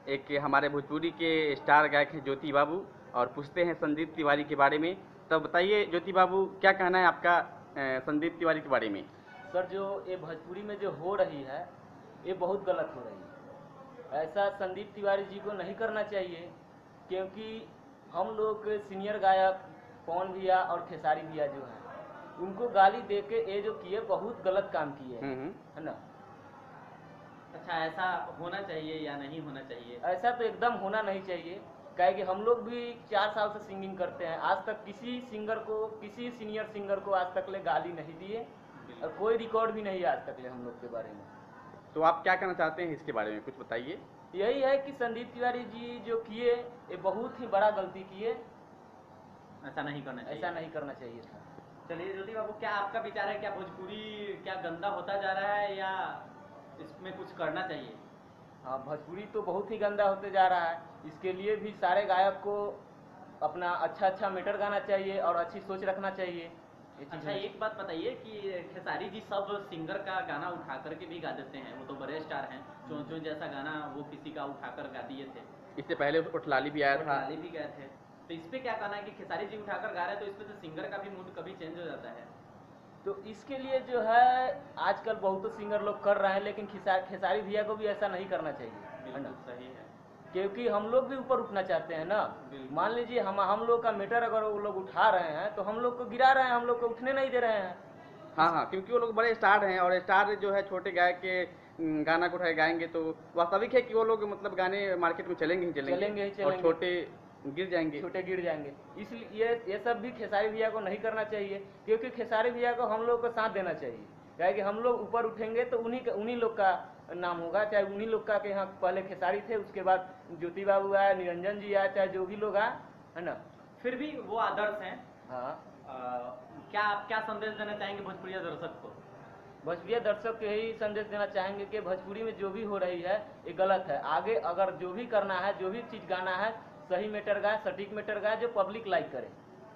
एक हमारे भोजपुरी के स्टार गायक हैं ज्योति बाबू, और पूछते हैं संदीप तिवारी के बारे में। तो बताइए ज्योति बाबू, क्या कहना है आपका संदीप तिवारी के बारे में? सर, जो ये भोजपुरी में जो हो रही है ये बहुत गलत हो रही है। ऐसा संदीप तिवारी जी को नहीं करना चाहिए, क्योंकि हम लोग सीनियर गायक पवन भैया और खेसारी भैया जो हैं उनको गाली दे के ये जो किए बहुत गलत काम किए हैं, है ना। अच्छा, ऐसा होना चाहिए या नहीं होना चाहिए? ऐसा तो एकदम होना नहीं चाहिए, काहे कि हम लोग भी 4 साल से सिंगिंग करते हैं। आज तक किसी सिंगर को, किसी सीनियर सिंगर को आज तक ले गाली नहीं दिए, और कोई रिकॉर्ड भी नहीं आज तक ले हम लोग के बारे में। तो आप क्या कहना चाहते हैं इसके बारे में, कुछ बताइए। यही है कि संदीप तिवारी जी जो किए ये बहुत ही बड़ा गलती किए, ऐसा नहीं करना चाहिए। ऐसा नहीं करना चाहिए था। चलिए ज्योति बाबू, क्या आपका विचार है, क्या भोजपुरी क्या गंदा होता जा रहा है या इसमें कुछ करना चाहिए? हाँ, भोजपुरी तो बहुत ही गंदा होते जा रहा है। इसके लिए भी सारे गायक को अपना अच्छा मैटर गाना चाहिए और अच्छी सोच रखना चाहिए। अच्छा, एक बात बताइए कि खेसारी जी सब सिंगर का गाना उठा करके भी गा देते हैं, वो तो बड़े स्टार हैं। चों चों जैसा गाना वो किसी का उठाकर गा दिए थे। इससे पहले उठलाली भी आया था। उठलाली भी गए थे। तो इस पे क्या कहना है कि खेसारी जी उठाकर गा रहे हैं, तो इस पे तो सिंगर का भी मूड कभी चेंज हो जाता है। तो इसके लिए जो है आजकल बहुत सिंगर लोग कर रहे हैं, लेकिन खेसारी भैया को भी ऐसा नहीं करना चाहिए, है ना। सही है, क्योंकि हम लोग भी ऊपर उठना चाहते हैं ना। मान लीजिए हम लोग का मैटर अगर वो लोग उठा रहे हैं तो हम लोग को गिरा रहे हैं, हम लोग को उठने नहीं दे रहे हैं। हाँ, क्योंकि वो लोग बड़े स्टार हैं, और स्टार जो है छोटे गायक के गाना को उठाए गाएंगे तो वास्तविक है कि वो लोग मतलब गाने मार्केट में चलेंगे ही चलेंगे, और छोटे गिर जाएंगे। इसलिए ये सब भी खेसारी भैया को नहीं करना चाहिए, क्योंकि खेसारी भैया को हम लोग को साथ देना चाहिए। क्या है कि हम लोग ऊपर उठेंगे तो उन्हीं लोग का नाम होगा, चाहे उन्हीं लोग का, के यहाँ पहले खेसारी थे, उसके बाद ज्योति बाबू आया, निरंजन जी आया, चाहे जो भी लोग आए, है ना। फिर भी वो आदर्श हैं। हाँ। क्या आप क्या संदेश देना चाहेंगे भोजपुरी दर्शक को? भोजपुरी दर्शक को यही संदेश देना चाहेंगे कि भोजपुरी में जो भी हो रही है ये गलत है। आगे अगर जो भी करना है, जो भी चीज़ गाना है, सही मैटर गाए, सटीक मैटर गाए, जो पब्लिक लाइक करे।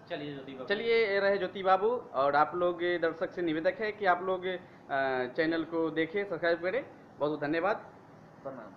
चलिए ज्योति बाबू, चलिए रहे ज्योति बाबू, और आप लोग दर्शक से निवेदक है कि आप लोग चैनल को देखें, सब्सक्राइब करें। बहुत बहुत धन्यवाद, प्रणाम।